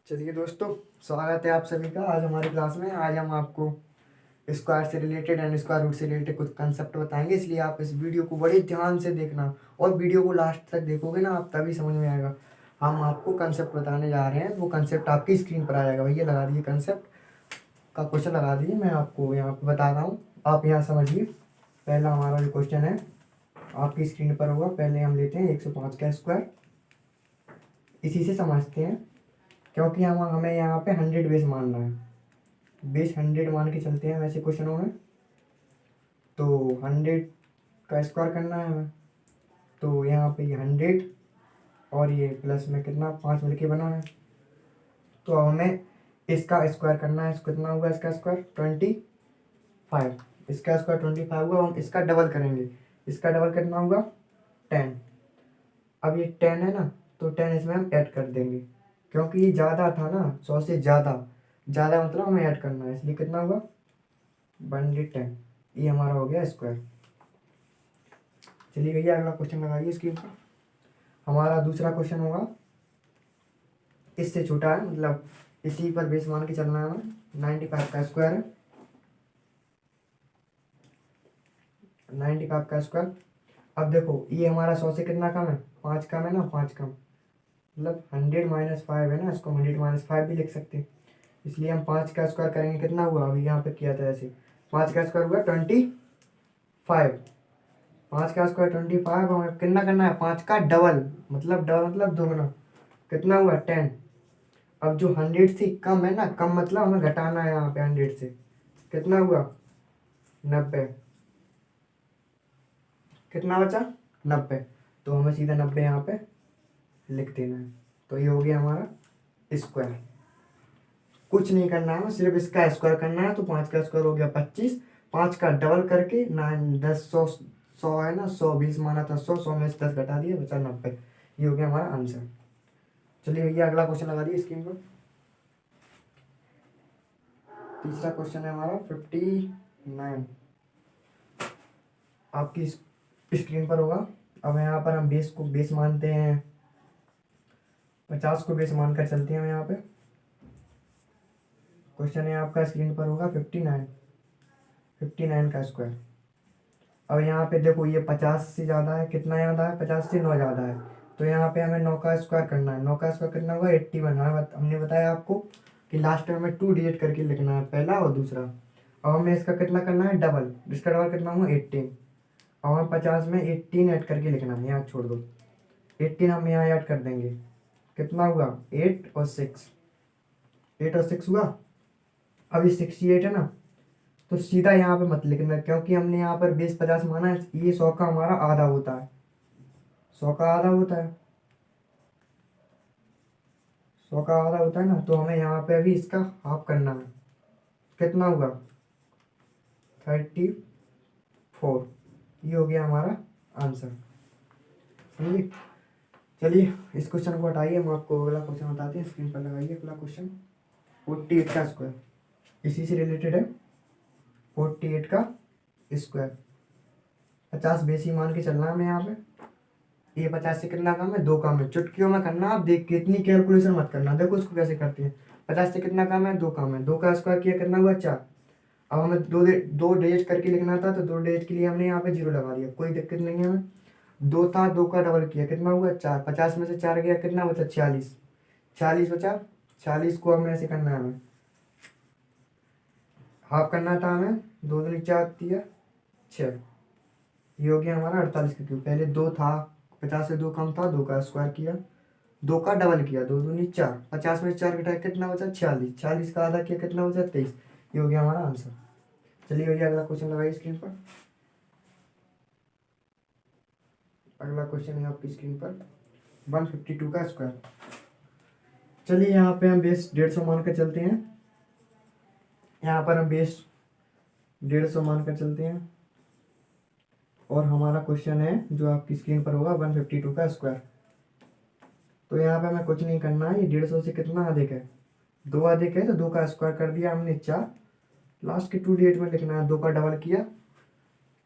चलिए दोस्तों, स्वागत है आप सभी का। आज हमारी क्लास में आज हम आपको स्क्वायर से रिलेटेड एंड स्क्वायर रूट से रिलेटेड कुछ कंसेप्ट बताएंगे, इसलिए आप इस वीडियो को बड़े ध्यान से देखना और वीडियो को लास्ट तक देखोगे ना आप, तभी समझ में आएगा। हम आपको कंसेप्ट बताने जा रहे हैं, वो कंसेप्ट आपकी स्क्रीन पर आ जाएगा। भैया लगा दिए कंसेप्ट का क्वेश्चन, लगा दिए। मैं आपको यहाँ पर बता रहा हूँ, आप यहाँ समझिए। पहला हमारा जो क्वेश्चन है आपकी स्क्रीन पर होगा। पहले हम लेते हैं 105 का स्क्वायर, इसी से समझते हैं, क्योंकि हमें यहाँ पे 100 बेस मानना है। बेस 100 मान के चलते हैं वैसे क्वेश्चनों में, तो 100 का स्क्वायर करना है हमें। तो यहाँ पे ये 100 और ये प्लस में कितना 5 मिलके बना है, तो अब हमें इसका स्क्वायर करना है। कितना हुआ इसका स्क्वायर 25। इसका स्क्वायर 25 हुआ, हम इसका डबल करेंगे। इसका डबल कितना हुआ 10। अब ये 10 है ना, तो 10 इसमें हम ऐड कर देंगे, क्योंकि ये ज़्यादा था ना, 100 से ज़्यादा। ज़्यादा मतलब हमें ऐड करना है, इसलिए कितना हुआ 110। ये हमारा हो गया स्क्वायर। चलिए भैया अगला क्वेश्चन लगाइए स्क्रीन पर। हमारा दूसरा क्वेश्चन होगा, इससे छोटा है, मतलब इसी पर बेस मान के चलना है हमें। 95 का स्क्वायर है, 95 का स्क्वायर। अब देखो ये हमारा 100 से कितना कम है, 5 कम है ना, 5 कम मतलब 100 माइनस 5 है ना, इसको 100 माइनस 5 भी लिख सकते हैं। इसलिए हम 5 का स्क्वायर करेंगे, कितना हुआ अभी यहाँ पे किया था ऐसे। 5 का स्क्वायर हुआ 25। 5 का स्क्वायर 25, हमें कितना करना है 5 का डबल, डबल मतलब दोगुना। कितना हुआ 10। अब जो 100 से कम है ना, कम मतलब हमें घटाना है यहाँ पे 100 से। कितना हुआ 90। कितना बचा 90, तो हमें सीधा 90 यहाँ पे लिख देना है। तो ये हो गया हमारा स्क्वायर। कुछ नहीं करना है, सिर्फ इसका स्क्वायर करना है। तो 5 का स्क्वायर हो गया 25, 5 का डबल करके 9 10 100 100 है ना, 100 20 माना था, 100 में से 10 घटा दिया, बचा 90। ये हो गया हमारा आंसर। चलिए भैया अगला क्वेश्चन लगा दिए स्क्रीन पर। तीसरा क्वेश्चन है हमारा 59, आपकी स्क्रीन पर होगा। अब यहाँ पर हम बेस को बेस मानते हैं, 50 को बेस मानकर चलते हैं हम यहाँ पे। क्वेश्चन है आपका स्क्रीन पर होगा 59 का स्क्वायर। अब यहाँ पे देखो ये 50 से ज़्यादा है, कितना ज़्यादा है 50 से 9 ज़्यादा है। तो यहाँ पे हमें 9 का स्क्वायर करना है। 9 का स्क्वायर कितना हुआ 81। हमने बताया आपको कि लास्ट में हमें 2 डिजिट करके लिखना है, पहला और दूसरा। अब हमें इसका कितना करना है डबल, इसका डबल कितना हुआ 18। अब हमें 50 में 18 ऐड करके लिखना है, यहाँ छोड़ दो। 18 हम यहाँ ऐड कर देंगे, कितना हुआ 8 और 6। 8 और 6 हुआ। अब ये 68 है ना, तो सीधा यहाँ पे मत लिखना, क्योंकि हमने यहाँ पर बेस 50 माना है। ये 100 का हमारा आधा होता है, 100 का आधा होता है, 100 का आधा होता है ना। तो हमें यहाँ पे अभी इसका हाफ करना है। कितना हुआ 34। ये हो गया हमारा आंसर, समझिए। चलिए इस क्वेश्चन को हटाइए, हम आपको अगला क्वेश्चन बताते हैं। स्क्रीन पर लगाइए अगला क्वेश्चन। 48 का स्क्वायर, इसी से रिलेटेड है। 48 का स्क्वायर, 50 बेसी मान के चलना है हमें यहाँ पे। ये 50 से कितना कम है 2 कम है, चुटकियों में करना। आप देख के इतनी कैलकुलेशन मत करना, देखो इसको कैसे करते हैं। 50 से कितना कम है 2 कम है, 2 का स्क्वायर किया कितना हुआ 4। अब हमें दो डिजिट करके लिखना था, तो 2 डिजिट के लिए हमने यहाँ पे 0 लगा दिया, कोई दिक्कत नहीं है हमें। 2 था, 2 का डबल किया कितना हुआ 4। 50 में से 4 गया, कितना बचा 46। 46 बचा, 46 को हमें ऐसे करना है, हमें हाफ करना था हमें। 2 दूनी 4 दिया 6। ये हो गया हमारा 48 का क्यूब। पहले 2 था, 50 से 2 कम था, 2 का स्क्वायर किया, 2 का डबल किया, 2 दूनी 4। 50 में से 4 घटाया कितना बचा 46। 46 का आधा किया कितना बचा 23। ये हो गया हमारा आंसर। चलिए भैया अगला क्वेश्चन लगाइए स्क्रीन पर। अगला क्वेश्चन है आपकी स्क्रीन पर 152 का स्क्वायर। चलिए यहाँ पे हम बेस 150 मान कर चलते हैं। यहाँ पर हम बेस 150 मान कर चलते हैं, और हमारा क्वेश्चन है जो आपकी स्क्रीन पर होगा 152 का स्क्वायर। तो यहाँ पे हमें कुछ नहीं करना है, ये 150 से कितना अधिक है 2 अधिक है, तो 2 का स्क्वायर कर दिया हमने 4। लास्ट के 2 डिजिट में लिखना है, 2 का डबल किया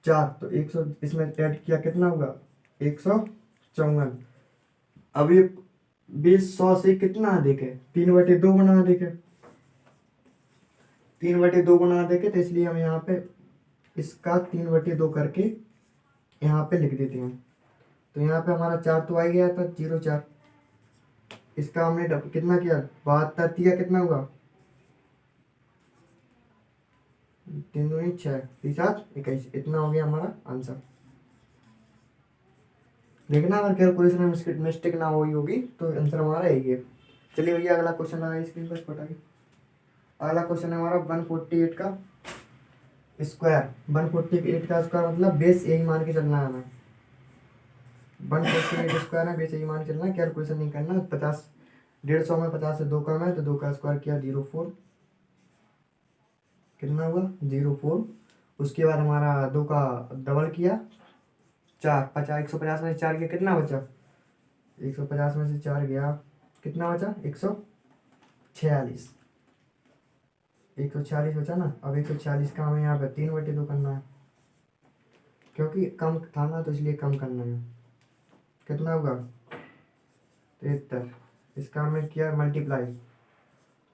4, तो 100 इसमें ऐड किया कितना हुआ 154। अब ये बेस 100 से कितना अधिक है, 3/2 गुना अधिक है, 3/2 गुना अधिक है, तो इसलिए हम यहाँ पे इसका 3/2 करके यहाँ पे लिख देते हैं। तो यहाँ पे हमारा 4 तो आ ही गया था, 0 4। इसका हमने कितना किया, 72 दिया, कितना हुआ, 3 दूनी 6, 3 7 21, इतना हो गया हमारा आंसर। देखना अगर कैलकुलेशन में मिस्टेक ना हुई होगी तो आंसर हमारा यही है। चलिए भैया अगला क्वेश्चन लगाइए स्क्रीन पर, बताइए। अगला क्वेश्चन है हमारा 148 का स्क्वायर। 148 का स्क्वायर मतलब बेस यही मान के चलना है हमें। 148 स्क्वायर है, बेस यही मान के चलना है, कैलकुलेशन नहीं करना। 50 150 में 50 से 2 कम है, तो 2 का स्क्वायर किया 0 4, कितना हुआ 0 4। उसके बाद हमारा 2 का डबल किया 4, 50, 150 में से 4 गया, कितना बचा, 150 में से 4 गया, कितना बचा 146, 146 बचा ना। अब 146 का हमें यहाँ पे 3/2 करना है, क्योंकि कम था ना तो इसलिए कम करना है। कितना होगा 73। इसका हमें किया मल्टीप्लाई,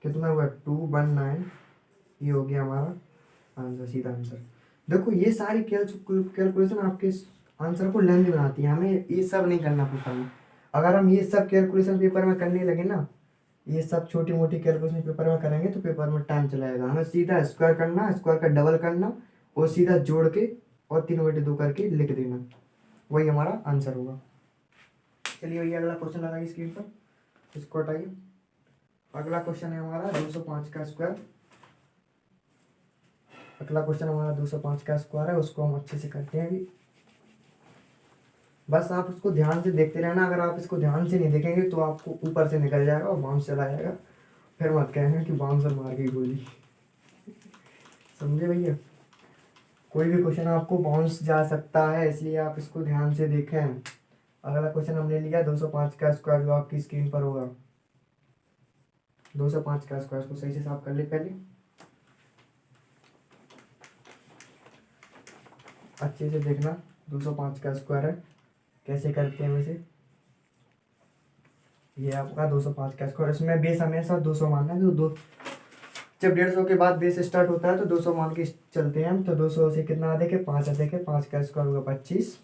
कितना हुआ 219। ये हो गया हमारा आंसर, सीधा आंसर। देखो ये सारी कैलकुलेशन आपके आंसर को लेंदी बनाती है, हमें ये सब नहीं करना पेपर में। अगर हम ये सब कैलकुलेशन पेपर में करने लगे ना, ये सब छोटी मोटी कैलकुलेशन पेपर में करेंगे तो पेपर में टाइम चलाएगा। हमें सीधा स्क्वायर करना, स्क्वायर का डबल करना और सीधा जोड़ के और 3/2 करके लिख देना, वही हमारा आंसर होगा। चलिए भैया अगला क्वेश्चन लगाइए स्क्रीन पर, इसको हटाइए। अगला क्वेश्चन है हमारा 205 का स्क्वायर। अगला क्वेश्चन हमारा 205 का स्क्वायर है, उसको हम अच्छे से करते हैं अभी। बस आप उसको ध्यान से देखते रहना, अगर आप इसको ध्यान से नहीं देखेंगे तो आपको ऊपर से निकल जाएगा और बाउंस चला जाएगा, फिर मत कहना कि बाउंसर मार गई गोली। समझे भैया, कोई भी क्वेश्चन आपको बाउंस जा सकता है, इसलिए आप इसको ध्यान से देखें। अगला क्वेश्चन हमने लिया 205 का स्क्वायर, जो आपकी स्क्रीन पर होगा। 205 का स्क्वायर को सही से साफ कर ले पहले, अच्छे से देखना। 205 का स्क्वायर है, कैसे करते हैं वैसे। ये आपका 205 का स्क्वायर, इसमें बेस हमेशा 200 मानना है। तो दो जब 150 के बाद बेस स्टार्ट होता है तो 200 मान के चलते हैं हम। तो 200 से कितना अधिक है, 5 अधिक है, 5 का स्क्वायर होगा 25।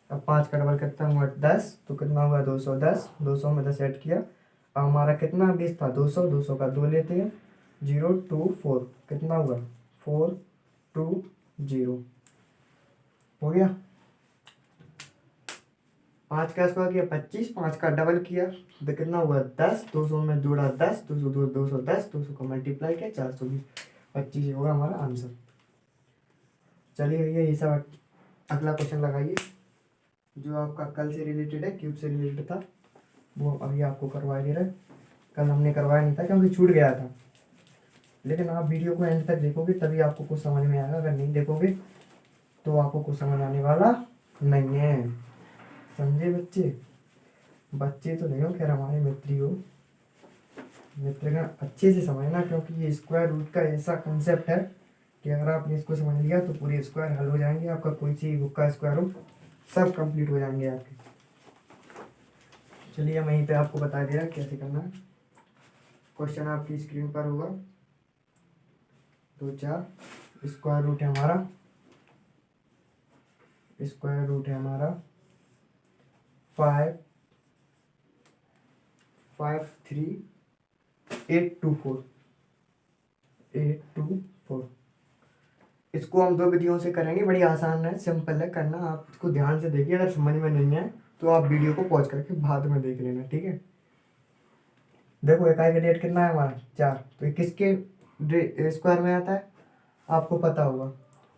अब 5 का डबल कितना हुआ 10, तो कितना हुआ 210, 200 में 10 ऐड किया। अब हमारा कितना बेस था 200, 200 का 2 लेते हैं, 0 2 4, कितना हुआ 4 2 0, हो गया। 5 का स्क्वायर किया 25, 5 का डबल किया तो कितना हुआ 10, 200 में जोड़ा 10, 210, 200 का मल्टीप्लाई किया 420, 25 होगा हमारा आंसर। चलिए भैया ये सब अगला क्वेश्चन लगाइए, जो आपका कल से रिलेटेड है, क्यूब से रिलेटेड था, वो अभी आपको करवा दे रहा है। कल हमने करवाया नहीं था क्योंकि छूट गया था, लेकिन आप वीडियो को एंड तक देखोगे तभी आपको कुछ समझ में आएगा, अगर नहीं देखोगे तो आपको कुछ समझ आने वाला नहीं है। समझे बच्चे, बच्चे तो नहीं हो, खैर हमारे मित्र हो, मित्रगण अच्छे से समझना, क्योंकि ये स्क्वायर रूट का ऐसा कंसेप्ट है कि अगर आपने इसको समझ लिया तो पूरे स्क्वायर हल हो जाएंगे। आपका कोई सी बुक का स्क्वायर हो सब कंप्लीट हो जाएंगे आपके। चलिए हम यहीं पे आपको बता दे रहा है कैसे करना है। क्वेश्चन आपकी स्क्रीन पर होगा 2 4। स्क्वायर रूट है हमारा, स्क्वायर रूट है हमारा 5 5 3 8 2 4, 8 2 4। इसको हम 2 विधियों से करेंगे, बड़ी आसान है, सिंपल है करना। आप इसको ध्यान से देखिए, अगर समझ में नहीं है तो आप वीडियो को पॉज करके बाद में देख लेना, ठीक है। देखो इकाई का डेट कितना है हमारा 4, तो ये किसके स्क्वायर में आता है, आपको पता होगा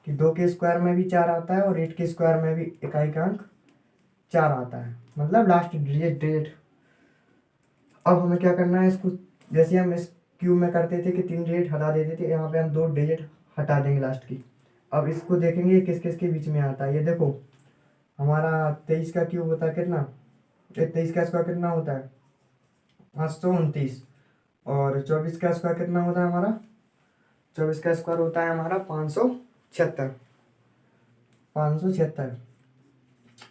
कि 2 के स्क्वायर में भी 4 आता है और 8 के स्क्वायर में भी इकाई का अंक 4 आता है, मतलब लास्ट डिजिट डेट। अब हमें क्या करना है, इसको जैसे हम इस क्यूब में करते थे कि 3 डिजिट हटा देते थे, यहाँ पे हम 2 डिजिट हटा देंगे लास्ट की। अब इसको देखेंगे किस किस के बीच में आता है। ये देखो हमारा 23 का क्यूब होता है कितना, 23 का स्क्वायर कितना होता है 829, और 24 का स्क्वायर कितना होता है हमारा, 24 का स्क्वायर होता है हमारा 576, 576।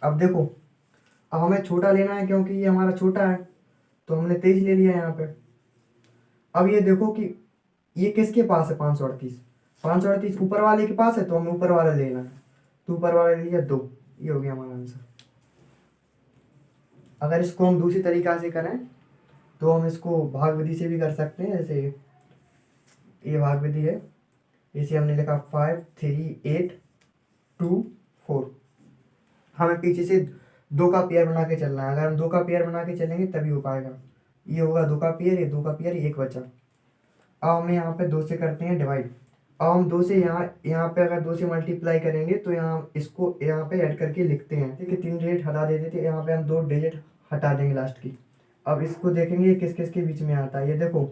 अब देखो, अब हमें छोटा लेना है क्योंकि ये हमारा छोटा है, तो हमने 23 ले लिया यहाँ पे। अब ये देखो कि ये किसके पास है 538। 538 ऊपर वाले के पास है, तो हमें ऊपर वाला लेना है। तो ऊपर वाला ले लिया 2। ये हो गया हमारा आंसर। अगर इसको हम दूसरी तरीका से करें तो हम इसको भाग विधि से भी कर सकते हैं। जैसे ये भाग विधि है, इसे हमने लिखा 5 3 8 2 4। हमें पीछे से 2 का पेयर बना के चलना है। अगर हम 2 का पेयर बना के चलेंगे तभी हो पाएगा। ये होगा 2 का पेयर, ये 2 का पेयर, एक बचा। अब हमें यहाँ पे 2 से करते हैं डिवाइड। अब हम 2 से यहाँ पे अगर 2 से मल्टीप्लाई करेंगे तो यहाँ इसको यहाँ पे ऐड करके लिखते हैं। ठीक है, 3 डिजिट हटा देते थे, यहाँ पे हम 2 डिजिट हटा देंगे लास्ट की। अब इसको देखेंगे किस किस के बीच में आता है। ये देखो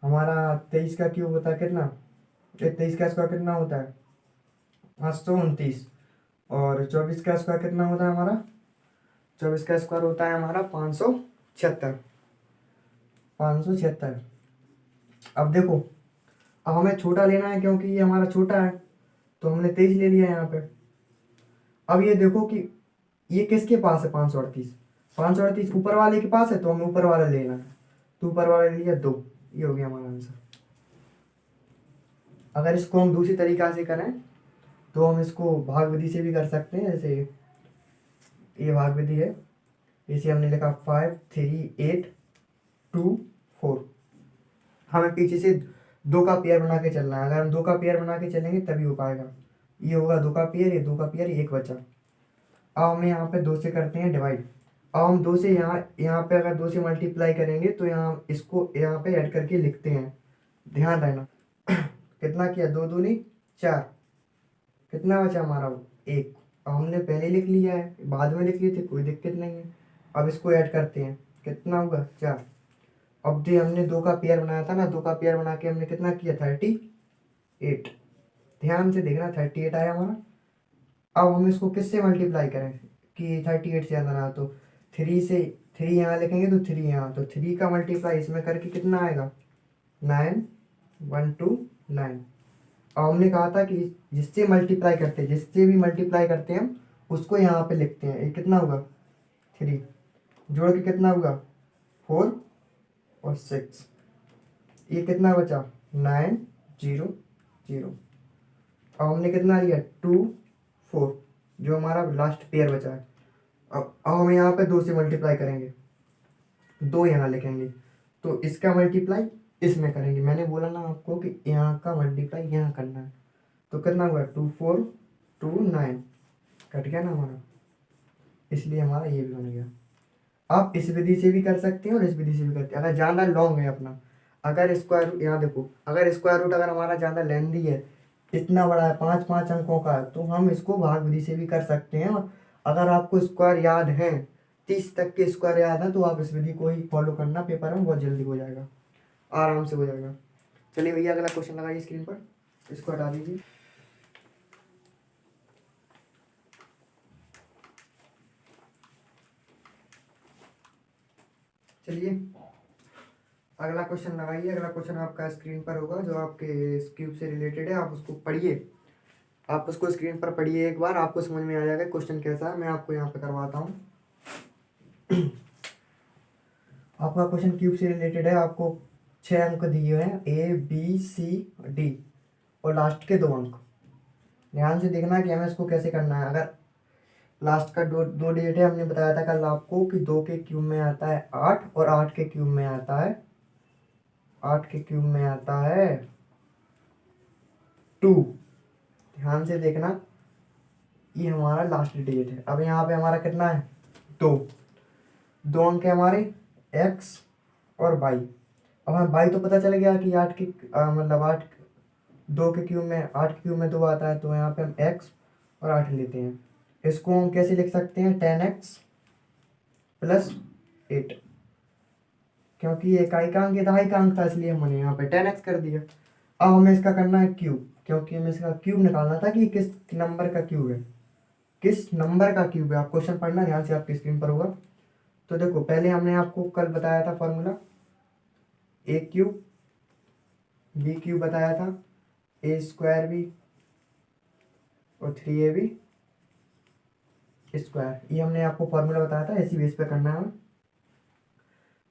हमारा 23 का क्यूब होता है कितना, ये 23 का स्क्वायर कितना होता है 829। और 24 का स्क्वायर कितना होता है हमारा, 24 का स्क्वायर होता है हमारा 576। 576। अब देखो, अब हमें छोटा लेना है क्योंकि ये हमारा छोटा है, तो हमने 23 ले लिया यहाँ पे। अब ये देखो कि ये किसके पास है 538। 538 ऊपर वाले के पास है, तो हमें ऊपर वाला लेना है। तो ऊपर वाला ले लिया 2। ये हो गया हमारा आंसर। अगर इसको हम दूसरी तरीका से करें तो हम इसको भाग विधि से भी कर सकते हैं। जैसे ये भाग विधि है, इसे हमने लिखा 5 3 8 2 4। हमें पीछे से 2 का पेयर बना के चलना है। अगर हम 2 का पेयर बना के चलेंगे तभी हो पाएगा। ये होगा 2 का पेयर, ये 2 का पेयर, एक बचा। अब हमें यहाँ पे 2 से करते हैं डिवाइड। अब हम 2 से यहाँ पे अगर 2 से मल्टीप्लाई करेंगे तो यहाँ इसको यहाँ पे ऐड करके लिखते हैं। ध्यान रहना कितना किया, 2 दूनी 4। कितना बचा हमारा, 1। अब हमने पहले लिख लिया है, बाद में लिख लिए थे, कोई दिक्कत नहीं है। अब इसको ऐड करते हैं, कितना होगा 4। अब जो हमने 2 का पेयर बनाया था ना, 2 का पेयर बना के हमने कितना किया 38। ध्यान से देखना 38 आया हमारा। अब हम इसको किससे मल्टीप्लाई करें कि 38 से ज़्यादा ना, तो 3 से, 3 यहाँ लिखेंगे तो 3 यहाँ, तो 3 का मल्टीप्लाई इसमें करके कितना आएगा 9 1 2 9। अब हमने कहा था कि जिससे मल्टीप्लाई करते हैं, जिससे भी मल्टीप्लाई करते हैं हम उसको यहाँ पे लिखते हैं। ये कितना होगा 3, जोड़ के कितना होगा 4 और 6। ये कितना बचा 9 0 0। अब हमने कितना लिया 2 4, जो हमारा लास्ट पेयर बचा है। अब हम यहाँ पे 2 से मल्टीप्लाई करेंगे, 2 यहाँ लिखेंगे, तो इसका मल्टीप्लाई इसमें करेंगे। मैंने बोला ना आपको कि यहाँ का मल्टीप्लाई यहाँ करना है। तो कितना हुआ 2 4 2 9, कट गया ना हमारा, इसलिए हमारा ये भी बन गया। आप इस विधि से भी कर सकते हैं और इस विधि से भी करते हैं। अगर ज़्यादा लॉन्ग है अपना, अगर स्क्वायर रूट, यहाँ देखो, अगर स्क्वायर रूट अगर हमारा ज़्यादा लेंदी है, इतना बड़ा है, 5 5 अंकों का है, तो हम इसको भाग विधि से भी कर सकते हैं। और अगर आपको स्क्वायर याद है, 30 तक के स्क्वायर याद है, तो आप इस विधि को ही फॉलो करना, पेपर में बहुत जल्दी हो जाएगा, आराम से हो जाएगा। चलिए भैया अगला क्वेश्चन लगाइए स्क्रीन पर, इसको हटा दीजिए। चलिए अगला क्वेश्चन लगाइए। अगला क्वेश्चन आपका स्क्रीन पर होगा, जो आपके इस क्यूब से रिलेटेड है। आप उसको पढ़िए, आप उसको स्क्रीन पर पढ़िए एक बार, आपको समझ में आ जाएगा क्वेश्चन कैसा है। मैं आपको यहाँ पे करवाता हूँ। आपका क्वेश्चन क्यूब से रिलेटेड है। आपको 6 अंक दिए हैं, A B C D, और लास्ट के 2 अंक। ध्यान से देखना कि हमें इसको कैसे करना है। अगर लास्ट का दो डिजिट है, हमने बताया था कल आपको कि 2 के क्यूब में आता है 8, और 8 के क्यूब में आता है 8 के क्यूब में आता है 2। ध्यान से देखना, ये हमारा लास्ट डिजिट है। अब यहाँ पे हमारा कितना है 2 अंक है हमारे, x और y। अब हमें y तो पता चल गया कि 8 की मतलब 8, 2 के क्यूब में 8 के क्यूब में 2 आता है, तो यहाँ पे हम x और 8 लेते हैं। इसको हम कैसे लिख सकते हैं 10x + 8, क्योंकि ये इकाई का अंक, ये दहाई का अंक था, इसलिए हमने यहाँ पे 10x कर दिया। अब हमें इसका करना है क्यूब, क्योंकि हमें इसका क्यूब निकालना था कि किस नंबर का क्यूब है, किस नंबर का क्यूब है। आप क्वेश्चन पढ़ना ध्यान से, आपकी स्क्रीन पर होगा। तो देखो, पहले हमने आपको कल बताया था फॉर्मूला, a³ b³ बताया था, a² और 3ab²। ये हमने आपको फॉर्मूला बताया था, इसी बेस पे करना है।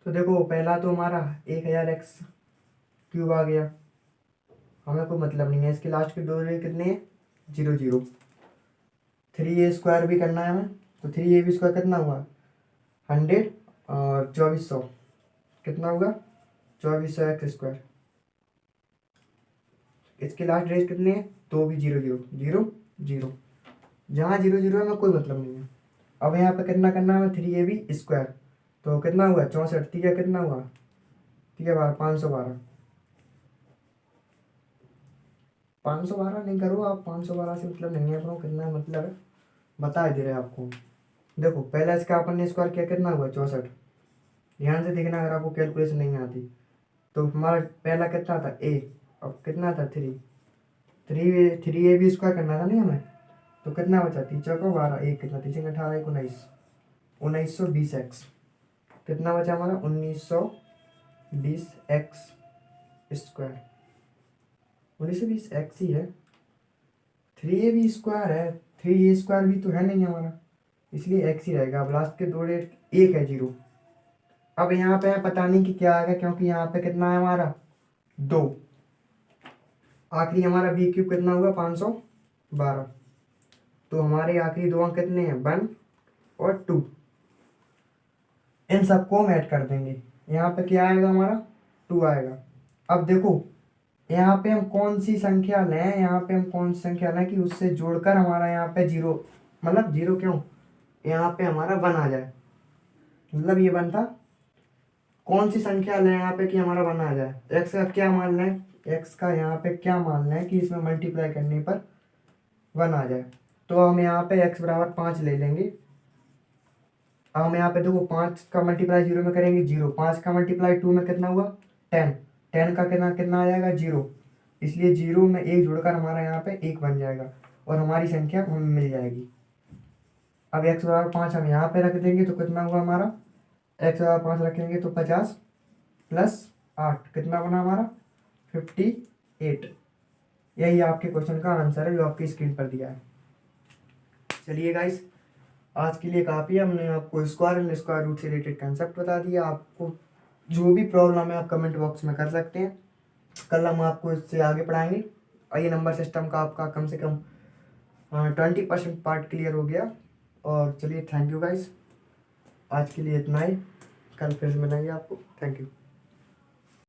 तो देखो पहला तो हमारा 1000 x³ आ गया, हमें कोई मतलब नहीं है, इसके लास्ट के 2 डिजिट कितने हैं, 0 0। 3a² भी करना है हमें, तो 3ab² कितना हुआ, 100 और 2400 कितना होगा, 2400 x²। इसके लास्ट डिजिट कितने हैं, तो भी 0 0 0 0, जहाँ 0 0 है हमें कोई मतलब नहीं है। अब यहाँ पे कितना करना है, 3ab², तो कितना हुआ 64, ठीक है, कितना हुआ, ठीक है 512। 512 नहीं करो आप, 512 से मतलब नहीं है अपना, कितना मतलब है बता ही दे रहे हैं आपको। देखो पहला इसका अपन ने स्क्वायर किया, कितना हुआ 64, ध्यान से देखना अगर आपको कैलकुलेशन नहीं आती। तो हमारा पहला कितना था a, अब कितना था 3ab² करना था नहीं हमें, तो कितना बचा 3 चौका 12, एक कितना 3 18 1 19, 1920x, कितना बचा हमारा 1920x²। 1920x ही है, 3ab² है, 3a² भी तो है नहीं हमारा, इसलिए x ही रहेगा। अब लास्ट के 2 डेट 1 है 0। अब यहाँ पे पता नहीं कि क्या आएगा, क्योंकि यहाँ पे कितना है हमारा 2, आखिरी हमारा b³ कितना हुआ 512, तो हमारे आखिरी 2 अंक कितने हैं 1 और 2, इन सबको हम ऐड कर देंगे। यहाँ पे क्या आएगा हमारा 2 आएगा। अब देखो यहाँ पे हम कौन सी संख्या लें, यहाँ पे हम कौन सी संख्या लें कि उससे जोड़कर हमारा यहाँ पे 0, मतलब 0 क्यों, यहाँ पे हमारा 1 आ जाए, मतलब ये 1 था। कौन सी संख्या लें यहाँ पे कि हमारा 1 आ जाए, x का क्या मान लें, x का यहाँ पे क्या मान लें कि इसमें मल्टीप्लाई करने पर 1 आ जाए। तो हम यहाँ पे x बराबर 5 ले लेंगे। अब हम यहाँ पे देखो 5 का मल्टीप्लाई 0 में करेंगे 0, 5 का मल्टीप्लाई 2 में कितना हुआ 10, 10 का कितना कितना आ जाएगा 0, इसलिए 0 में 1 जोड़कर हमारा यहाँ पे 1 बन जाएगा और हमारी संख्या हमें मिल जाएगी। अब x बराबर 5 हम यहाँ पे रख देंगे, तो कितना हुआ हमारा, x बराबर 5 रखेंगे तो 50 + 8 कितना बना हमारा 58। यही आपके क्वेश्चन का आंसर है जो आपकी स्क्रीन पर दिया है। चलिए गाइस, आज के लिए काफ़ी है, हमने आपको स्क्वायर एंड स्क्वायर रूट से रिलेटेड कंसेप्ट बता दिया। आपको जो भी प्रॉब्लम है आप कमेंट बॉक्स में कर सकते हैं, कल हम आपको इससे आगे पढ़ाएंगे। और ये नंबर सिस्टम का आपका कम से कम 20% पार्ट क्लियर हो गया। और चलिए थैंक यू गाइस, आज के लिए इतना ही, कल फिर मिलेंगे आपको, थैंक यू।